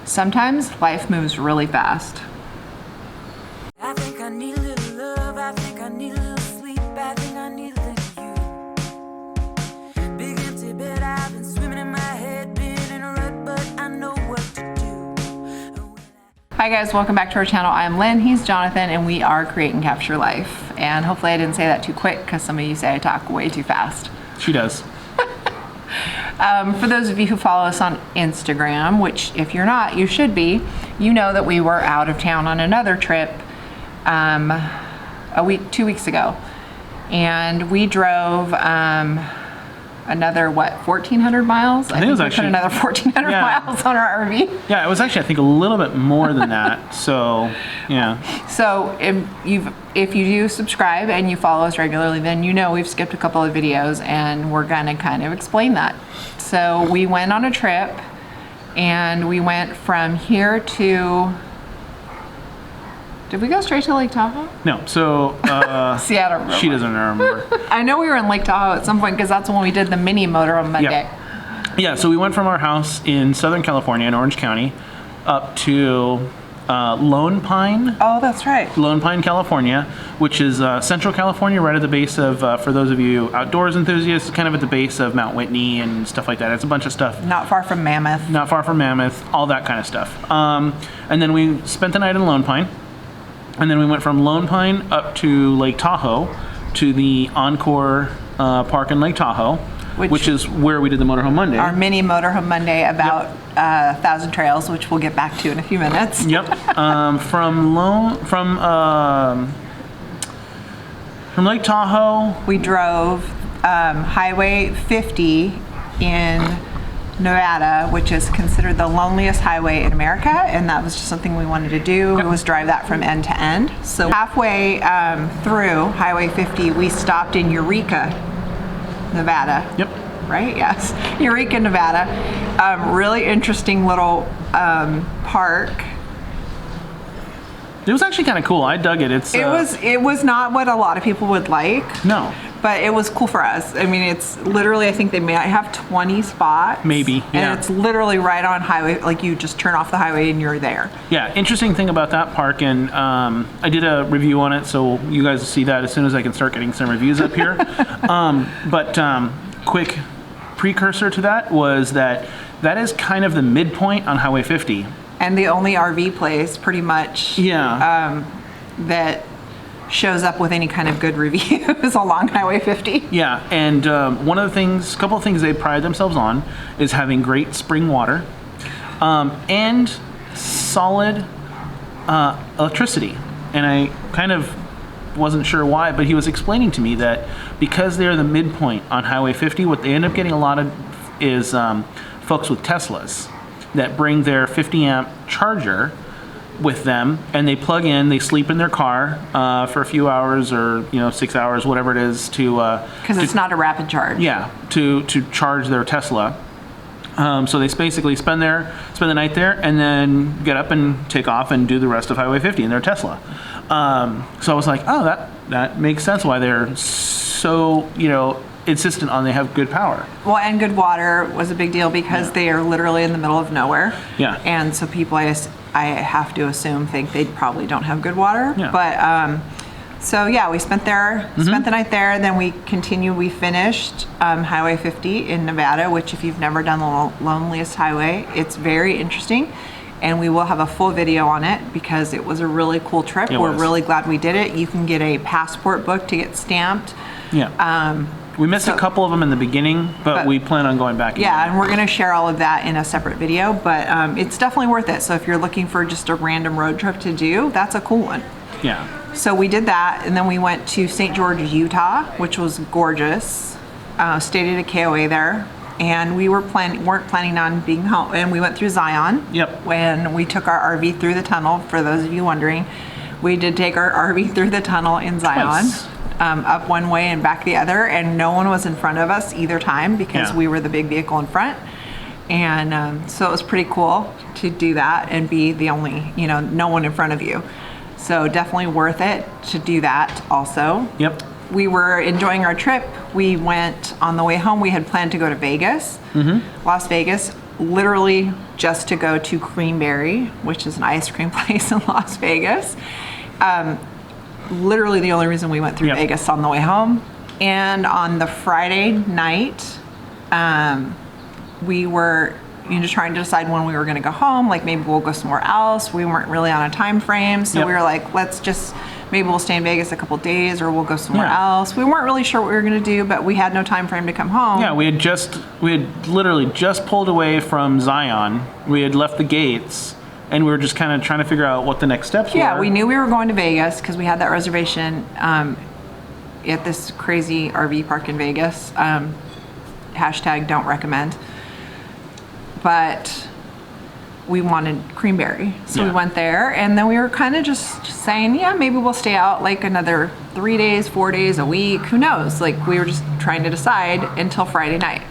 sometimes life moves really fast. I think I need a little love, I think I need a little sleep, I think I need a little you. Big empty bed, I've been swimming in my head, been in a rut, but I know what to do. Hi guys, welcome back to our channel. I'm Lynn, he's Jonathan, and we are Create and Capture Life. And hopefully I didn't say that too quick because some of you say I talk way too fast. She does. For those of you who follow us on Instagram, which if you're not, you should be, you know that we were out of town on another trip 2 weeks ago. And we drove another, what, 1,400 miles? I think it was actually, put another 1,400 miles on our RV. Yeah, it was actually, I think, a little bit more than that. So, yeah. So if you do subscribe and you follow us regularly, then you know we've skipped a couple of videos and we're gonna kind of explain that. So we went on a trip and we went from here to, did we go straight to Lake Tahoe? No, so See, I don't remember. she doesn't remember. I know we were in Lake Tahoe at some point because that's when we did the mini motor on Monday. Yeah, so we went from our house in Southern California in Orange County up to Lone Pine. Oh, that's right. Lone Pine, California, which is Central California, right at the base of, for those of you outdoors enthusiasts, kind of at the base of Mount Whitney and stuff like that. It's a bunch of stuff. Not far from Mammoth. Not far from Mammoth, all that kind of stuff. And then we spent the night in Lone Pine. And then we went from Lone Pine up to Lake Tahoe to the Encore Park in Lake Tahoe, which is where we did the Motorhome Monday. Our mini Motorhome Monday about 1,000 trails, which we'll get back to in a few minutes. Yep. From Lake Tahoe, we drove Highway 50 in Nevada, which is considered the loneliest highway in America, and that was just something we wanted to do. It was drive that from end to end. So halfway through Highway 50, we stopped in Eureka, Nevada. Yep. Right? Yes. Eureka, Nevada. Really interesting little park. It was actually kind of cool. I dug it. It was not what a lot of people would like. No. But it was cool for us. I mean, it's literally, I think they might have 20 spots. Maybe, yeah. And it's literally right on highway, like you just turn off the highway and you're there. Yeah, interesting thing about that park, and I did a review on it, so you guys will see that as soon as I can start getting some reviews up here. Quick precursor to that was that is kind of the midpoint on Highway 50. And the only RV place, pretty much, that shows up with any kind of good reviews along Highway 50. Yeah, and a couple of things they pride themselves on is having great spring water and solid electricity. And I kind of wasn't sure why, but he was explaining to me that because they're the midpoint on Highway 50, what they end up getting a lot of is folks with Teslas that bring their 50 amp charger with them, and they plug in, they sleep in their car for a few hours or 6 hours, whatever it is, to because it's not a rapid charge. Yeah, to charge their Tesla. So they basically spend the night there, and then get up and take off and do the rest of Highway 50 in their Tesla. So I was like, oh, that makes sense why they're so insistent on they have good power. Well, and good water was a big deal because they are literally in the middle of nowhere. Yeah. And so people, I have to assume, think they probably don't have good water. Yeah. But so yeah, we spent the night there. Then we finished Highway 50 in Nevada, which if you've never done the loneliest highway, it's very interesting. And we will have a full video on it because it was a really cool trip. We're really glad we did it. You can get a passport book to get stamped. Yeah. We missed a couple of them in the beginning, but we plan on going back. Yeah, and we're going to share all of that in a separate video, but it's definitely worth it. So if you're looking for just a random road trip to do, that's a cool one. Yeah. So we did that, and then we went to St. George, Utah, which was gorgeous. Stayed at a KOA there, and we weren't planning on being home. And we went through Zion. Yep. When we took our RV through the tunnel, for those of you wondering, we did take our RV through the tunnel in Zion. Twice. Up one way and back the other, and no one was in front of us either time because we were the big vehicle in front. And so it was pretty cool to do that and be the only, no one in front of you. So definitely worth it to do that also. Yep. We were enjoying our trip. We went on the way home. We had planned to go to Vegas, Las Vegas. Literally just to go to Creamberry, which is an ice cream place in Las Vegas. Literally the only reason we went through Yep. Vegas on the way home. And on the Friday night, we were trying to decide when we were going to go home. Like maybe we'll go somewhere else. We weren't really on a time frame, so Yep. we were like, maybe we'll stay in Vegas a couple days, or we'll go somewhere Yeah. else. We weren't really sure what we were going to do, but we had no time frame to come home. Yeah, we had literally just pulled away from Zion. We had left the gates, and we were just kind of trying to figure out what the next steps were. Yeah, we knew we were going to Vegas because we had that reservation at this crazy RV park in Vegas. Hashtag don't recommend. But we wanted Creamberry. So we Yeah. went there, and then we were kind of just saying, yeah, maybe we'll stay out like another 3 days, 4 days, a week. Who knows? Like we were just trying to decide until Friday night.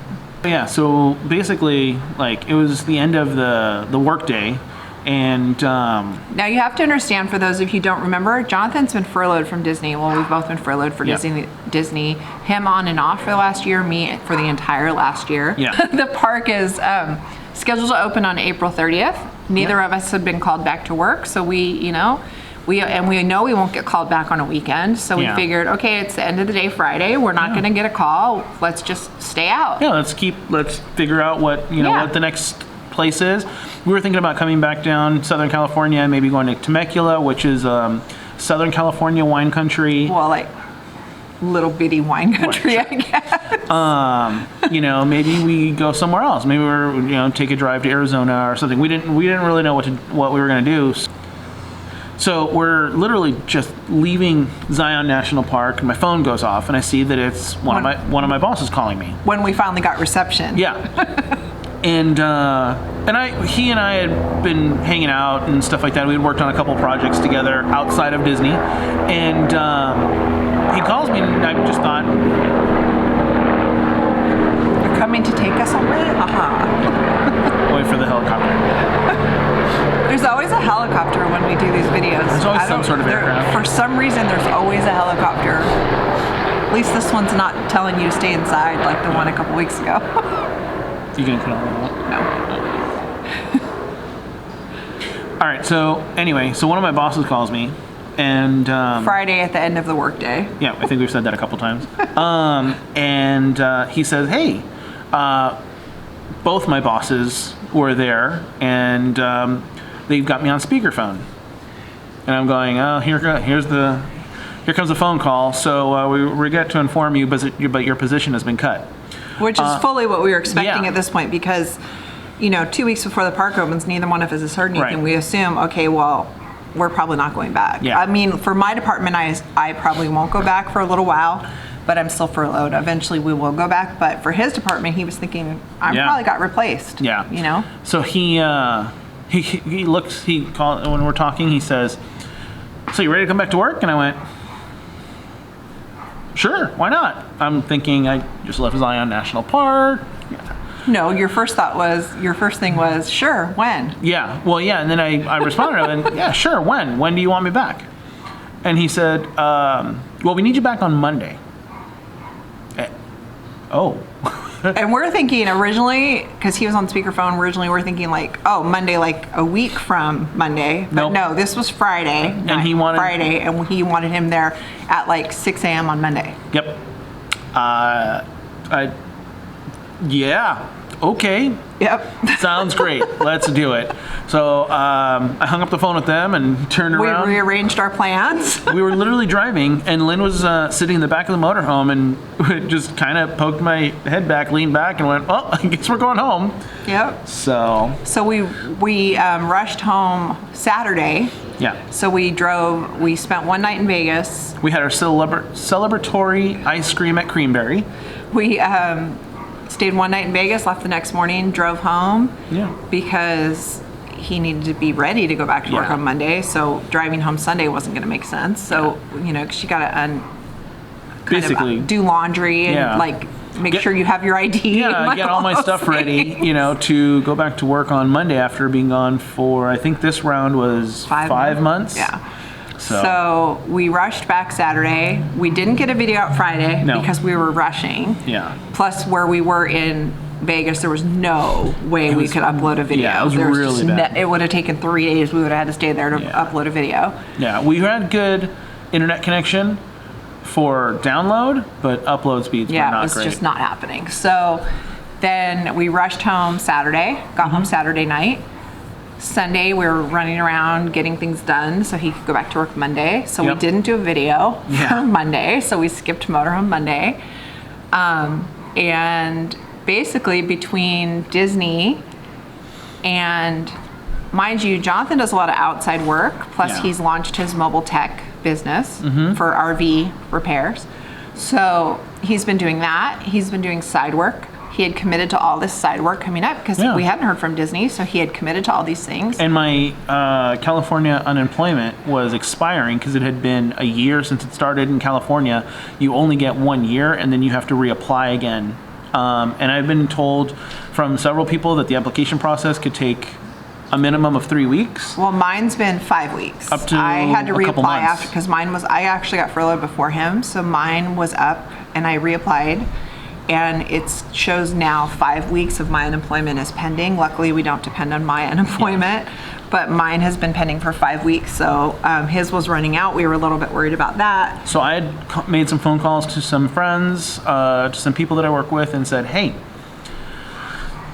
Yeah, so basically, like, it was the end of the work day, and Now you have to understand, for those of you who don't remember, Jonathan's been furloughed from Disney. Well, we've both been furloughed for Yeah. Disney. Him on and off for the last year, me for the entire last year. Yeah. The park is scheduled to open on April 30th. Neither Yeah. of us have been called back to work, so we know we won't get called back on a weekend. So we Yeah. figured, okay, it's the end of the day Friday. We're not going to get a call. Let's just stay out. yeah, let's figure out what Yeah. what the next place is. We were thinking about coming back down Southern California and maybe going to Temecula, which is Southern California wine country. Well, like little bitty wine country, I guess. Maybe we go somewhere else. Maybe we're take a drive to Arizona or something. We didn't really know what we were going to do. So we're literally just leaving Zion National Park, and my phone goes off, and I see that it's one of my bosses calling me. When we finally got reception. Yeah. And he and I had been hanging out and stuff like that. We had worked on a couple projects together outside of Disney, and he calls me, and I just thought, You're coming to take us away? wait for the helicopter. There's always a helicopter when we do these videos. There's always some sort of aircraft. For some reason, there's always a helicopter. At least this one's not telling you to stay inside like the one a couple weeks ago. You can cut all that. No. All right. So anyway, one of my bosses calls me, and Friday at the end of the workday. yeah, I think we've said that a couple times. And he says, "Hey, both my bosses were there, and they've got me on speakerphone." And I'm going, "Oh, here comes the phone call. So we regret to inform you, but your position has been cut." Which is fully what we were expecting yeah. at this point, because 2 weeks before the park opens, neither one of us has heard anything. Right. We assume, okay, well, we're probably not going back. Yeah. I mean, for my department, I probably won't go back for a little while, but I'm still furloughed. Eventually we will go back. But for his department, he was thinking, I Yeah. probably got replaced. Yeah. So he looks, he called, when we're talking, he says, "So you ready to come back to work?" And I went, "Sure, why not?" I'm thinking, I just left Zion National Park. No, your first thing was, sure, when? Yeah, well, yeah, and then I responded, I went, "Yeah, sure, when? When do you want me back?" And he said, "Well, we need you back on Monday." Oh. And we're thinking originally, because he was on speakerphone, originally we're thinking like, oh, Monday, like a week from Monday. But Nope. no, this was Friday. And he wanted- Friday, and he wanted him there at like 6 a.m. on Monday. Yep. Yeah, okay. Yep. Sounds great. Let's do it. So I hung up the phone with them and turned We around. rearranged our plans. We were literally driving, and Lynn was sitting in the back of the motorhome and just kind of poked my head back, leaned back, and went, "Oh, I guess we're going home." Yep. So So we rushed home Saturday. yeah, So we spent one night in Vegas. we had our celebratory ice cream at Creamberry. We stayed one night in Vegas, left the next morning, drove home. Yeah. Because he needed to be ready to go back to work Yeah. on Monday. So driving home Sunday wasn't going to make sense. So, she got to Basically, do laundry and Yeah. make sure you have your ID. yeah, and get all my those stuff ready, things. to go back to work on Monday after being gone for, I think this round was 5 months. Yeah. So, So we rushed back Saturday. We didn't get a video out Friday No. because we were rushing. yeah. Plus where we were in Vegas, there was no way we was- could upload a video. yeah, it was There really just bad. it would have taken 3 days. We would have had to stay there to Yeah. upload a video. Yeah, we had good internet connection for download, but upload speeds were Yeah, not it was great. just not happening. So then we rushed home Saturday, got Mm-hmm. home Saturday night. Sunday, we were running around getting things done so he could go back to work Monday. So we Yep. didn't do a video Yeah. for Monday. So we skipped Motorhome Monday. And basically between Disney and, mind you, Jonathan does a lot of outside work. Plus Yeah. he's launched his mobile tech business Mm-hmm. for RV repairs. So he's been doing that. He's been doing side work. He had committed to all this side work coming up because Yeah. we hadn't heard from Disney. So he had committed to all these things. And my California unemployment was expiring because it had been a year since it started in California. You only get 1 year, and then you have to reapply again. And I've been told from several people that the application process could take a minimum of 3 weeks. Well, mine's been 5 weeks. Up to I had to a couple reapply months. after because I actually got furloughed before him. So mine was up and I reapplied. And it shows now 5 weeks of my unemployment is pending. Luckily, we don't depend on my unemployment, but mine has been pending for 5 weeks. So his was running out. We were a little bit worried about that. So I had made some phone calls to some friends, to some people that I work with, and said, "Hey,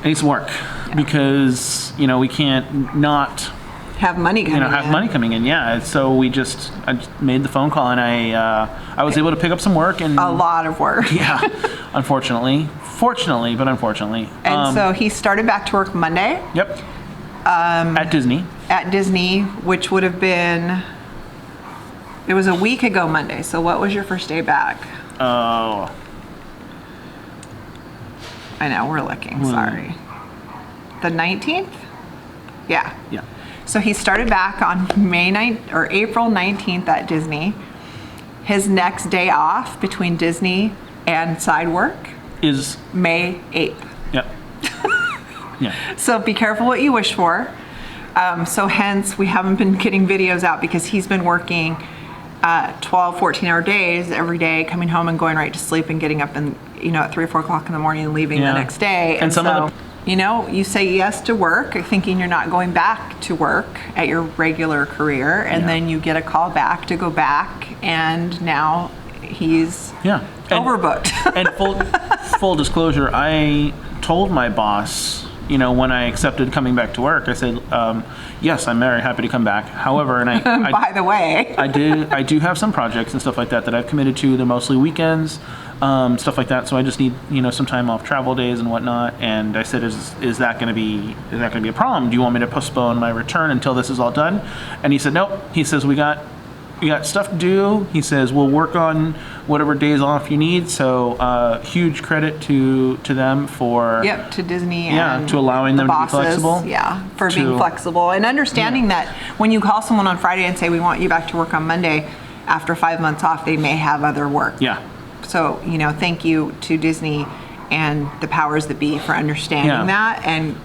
I need some work because we can't not Have money coming have in. money coming in." Yeah, so I just made the phone call, and I was able to pick up some work, and A lot of work. yeah, fortunately, but unfortunately. And so he started back to work Monday Yep. At Disney. at Disney, which would have been, it was a week ago Monday. So what was your first day back? Oh, I know, we're looking, sorry. The 19th? Yeah. yeah. So he started back on April 19th at Disney. His next day off between Disney and side work, Is May 8th. yeah. Yeah. So be careful what you wish for. So hence we haven't been getting videos out because he's been working 12, 14-hour days every day, coming home and going right to sleep and getting up and at 3 or 4 o'clock in the morning and leaving Yeah. the next day. And some of you say yes to work thinking you're not going back to work at your regular career, and Yeah. then you get a call back to go back, and now he's Yeah. And- overbooked. And full disclosure, I told my boss, when I accepted coming back to work, I said, yes, I'm very happy to come back. However, and I By the way. I do have some projects and stuff like that I've committed to. They're mostly weekends, stuff like that. So I just need some time off, travel days and whatnot. And I said, is that going to be a problem? Do you want me to postpone my return until this is all done? And he said, nope. He says we got stuff to do. He says we'll work on whatever days off you need. So huge credit to them for Yep, to Disney Yeah, and to allowing the them to be bosses, flexible. Yeah, for being To- flexible and understanding that when you call someone on Friday and say we want you back to work on Monday, after 5 months off, they may have other work. yeah. So thank you to Disney and the powers that be for understanding Yeah. that, and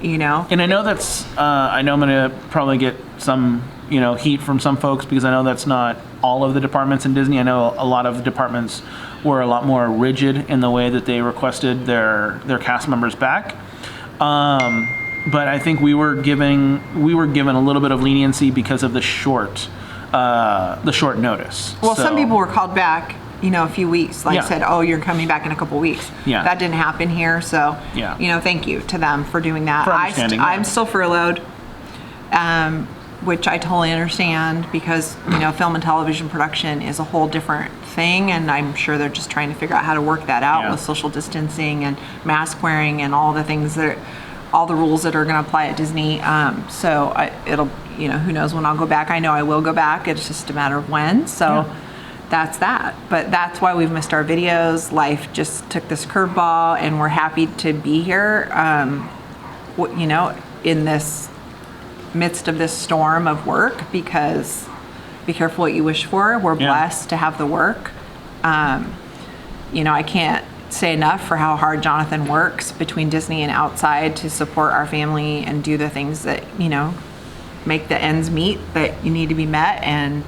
And I know that's, I know I'm going to probably get some, heat from some folks because I know that's not all of the departments in Disney. I know a lot of the departments were a lot more rigid in the way that they requested their cast members back. But I think we were given a little bit of leniency because of the short notice. well, So- some people were called back. A few weeks, like Yeah. said, oh, you're coming back in a couple weeks. Yeah. That didn't happen here, so Yeah. thank you to them for doing that. For understanding, yeah. I'm still furloughed, which I totally understand because film and television production is a whole different thing, and I'm sure they're just trying to figure out how to work that out Yeah. with social distancing and mask wearing and all the things all the rules that are going to apply at Disney. So it'll who knows when I'll go back. I know I will go back. It's just a matter of when. So. Yeah. That's that. But that's why we've missed our videos. Life just took this curveball, and we're happy to be here, in this midst of this storm of work, because be careful what you wish for. We're Yeah. blessed to have the work. I can't say enough for how hard Jonathan works between Disney and outside to support our family and do the things that, make the ends meet that you need to be met. And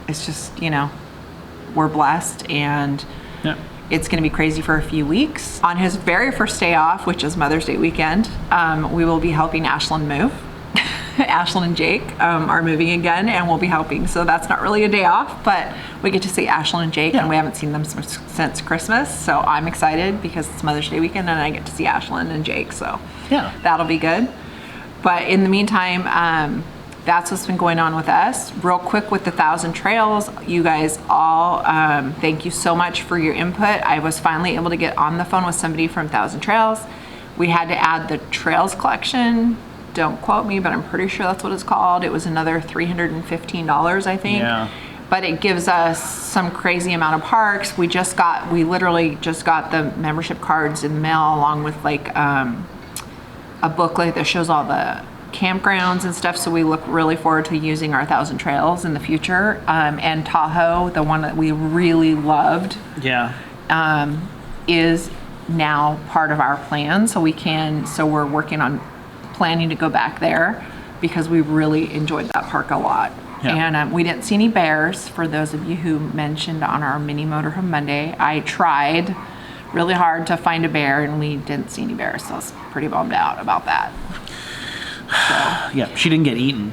it's just, we're blessed, and Yeah. It's going to be crazy for a few weeks. On his very first day off, which is Mother's Day weekend, we will be helping Ashlyn move. Ashlyn and Jake are moving again, and we'll be helping. So that's not really a day off, but we get to see Ashlyn and Jake, and we haven't seen them since Christmas. So I'm excited because it's Mother's Day weekend, and I get to see Ashlyn and Jake. So that'll be good. But in the meantime, that's what's been going on with us. Real quick with the 1,000 Trails, you guys all, thank you so much for your input. I was finally able to get on the phone with somebody from 1,000 Trails. We had to add the Trails collection. Don't quote me, but I'm pretty sure that's what it's called. It was another $315, I think. Yeah. But it gives us some crazy amount of parks. We literally just got the membership cards in the mail, along with like a booklet that shows all the campgrounds and stuff. So we look really forward to using our 1,000 Trails in the future. And Tahoe, the one that we really loved, is now part of our plan. So we're working on planning to go back there because we really enjoyed that park a lot. And we didn't see any bears, for those of you who mentioned on our mini motorhome Monday. I tried really hard to find a bear, and we didn't see any bears, so I was pretty bummed out about that. So, yeah, she didn't get eaten.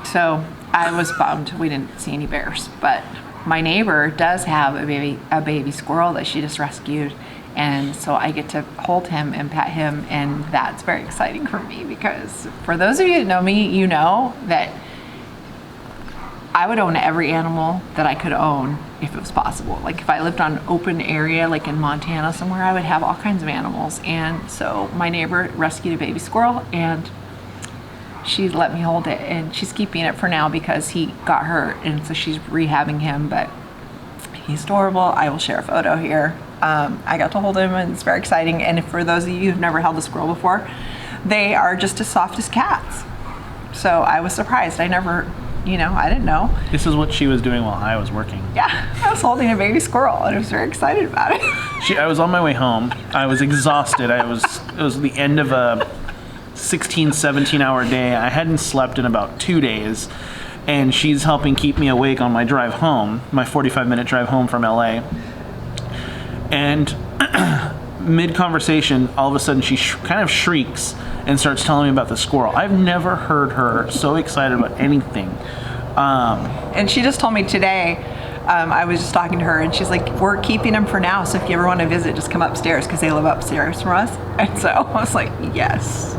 So I was bummed we didn't see any bears. But my neighbor does have a baby squirrel that she just rescued, and so I get to hold him and pet him, and that's very exciting for me, because for those of you that know me, you know that I would own every animal that I could own if it was possible. Like if I lived on an open area, like in Montana somewhere, I would have all kinds of animals. And so my neighbor rescued a baby squirrel, and she let me hold it, and she's keeping it for now because he got hurt, and so she's rehabbing him, but he's adorable. I will share a photo here. I got to hold him, and it's very exciting. And for those of you who've never held a squirrel before, they are just as soft as cats. So I was surprised. I didn't know. This is what she was doing while I was working. Yeah, I was holding a baby squirrel, and I was very excited about it. I was on my way home. I was exhausted. It was the end of a 16, 17-hour day. I hadn't slept in about 2 days, and she's helping keep me awake on my drive home, my 45-minute drive home from LA. And mid-conversation, all of a sudden she kind of shrieks and starts telling me about the squirrel. I've never heard her so excited about anything. And she just told me today, I was just talking to her, and she's like, we're keeping them for now, so if you ever want to visit, just come upstairs, because they live upstairs from us. And so I was like, yes.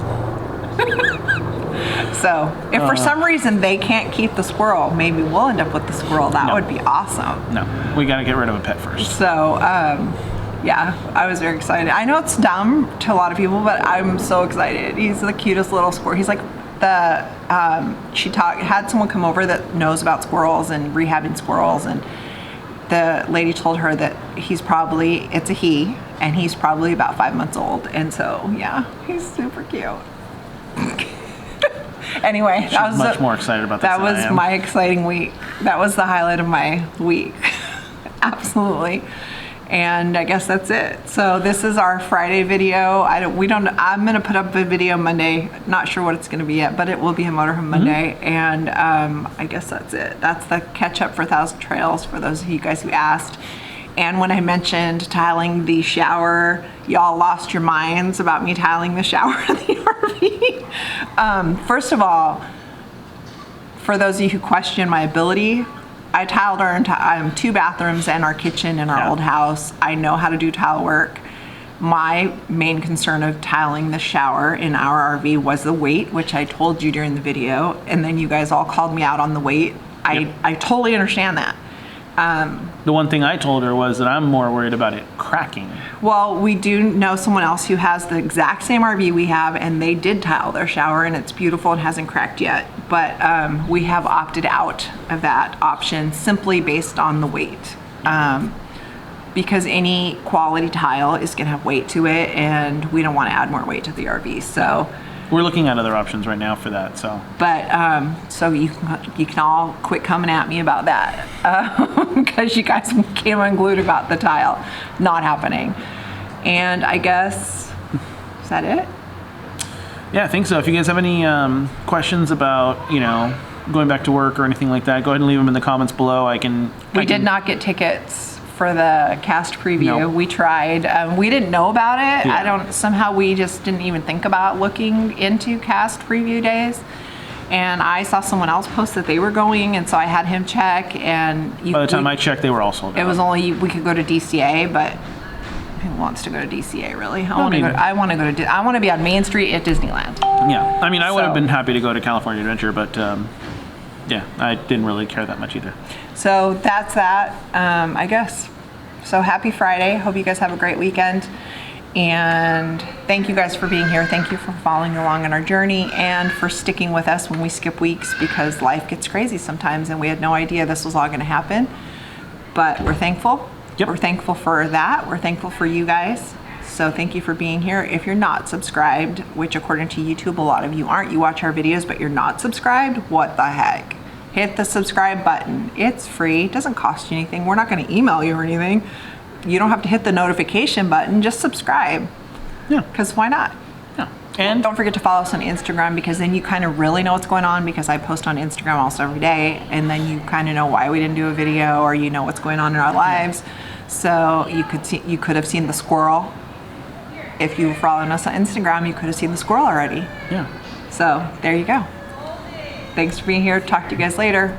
So if for some reason they can't keep the squirrel, maybe we'll end up with the squirrel. That would be awesome. No, we got to get rid of a pet first. So, yeah, I was very excited. I know it's dumb to a lot of people, but I'm so excited. He's the cutest little squirrel. He's like had someone come over that knows about squirrels and rehabbing squirrels, and the lady told her that it's a he, and he's probably about 5 months old. And so, yeah, he's super cute. Anyway, She's much more excited about this that than was I am. my exciting week. That was the highlight of my week. Absolutely. And I guess that's it. So this is our Friday video. I'm gonna put up a video Monday. Not sure what it's gonna be yet, but it will be a motorhome Monday. And I guess that's it. That's the catch up for 1,000 Trails for those of you guys who asked. And when I mentioned tiling the shower, y'all lost your minds about me tiling the shower in the RV. First of all, for those of you who question my ability, I tiled our 2 bathrooms and our kitchen in our old house. I know how to do tile work. My main concern of tiling the shower in our RV was the weight, which I told you during the video, and then you guys all called me out on the weight. I totally understand that. The one thing I told her was that I'm more worried about it cracking. Well, we do know someone else who has the exact same RV we have, and they did tile their shower, and it's beautiful and hasn't cracked yet. But we have opted out of that option simply based on the weight. Because any quality tile is going to have weight to it, and we don't want to add more weight to the RV. So we're looking at other options right now for that. So you can all quit coming at me about that, because you guys came unglued about the tile not happening. And I guess, is that it? Yeah, I think so. If you guys have any questions about, going back to work or anything like that, go ahead and leave them in the comments below. We did not get tickets for the cast preview. Nope. We tried. We didn't know about it. Yeah. Somehow we just didn't even think about looking into cast preview days. And I saw someone else post that they were going, and so I had him check. And By the time I checked, they were all sold out. it was only we could go to DCA, but who wants to go to DCA really? I want to go to. I want to be on Main Street at Disneyland. Yeah, I mean, I would have So- been happy to go to California Adventure, but yeah, I didn't really care that much either. So that's that, I guess. So happy Friday. Hope you guys have a great weekend. And thank you guys for being here. Thank you for following along on our journey and for sticking with us when we skip weeks, because life gets crazy sometimes and we had no idea this was all going to happen. But we're thankful. Yep. We're thankful for that. We're thankful for you guys. So thank you for being here. If you're not subscribed, which according to YouTube, a lot of you aren't, you watch our videos, but you're not subscribed, what the heck? Hit the subscribe button. It's free. It doesn't cost you anything. We're not going to email you or anything. You don't have to hit the notification button. Just subscribe. Yeah. Because why not? Yeah. And Don't forget to follow us on Instagram, because then you kind of really know what's going on, because I post on Instagram almost every day, and then you kind of know why we didn't do a video, or you know what's going on in our lives. So you could have seen the squirrel. If you were following us on Instagram, you could have seen the squirrel already. yeah. So there you go. Thanks for being here. Talk to you guys later.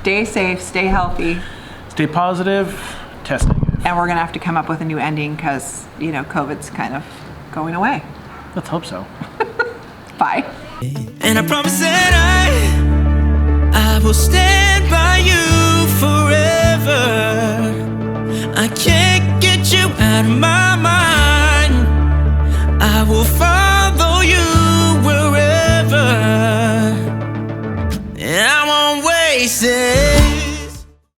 Stay safe, stay healthy, Stay positive, test negative. and we're gonna have to come up with a new ending because COVID's kind of going away. Let's hope so. Bye. And I promise that I will stand by you forever. I can't get you out of my mind. I will follow you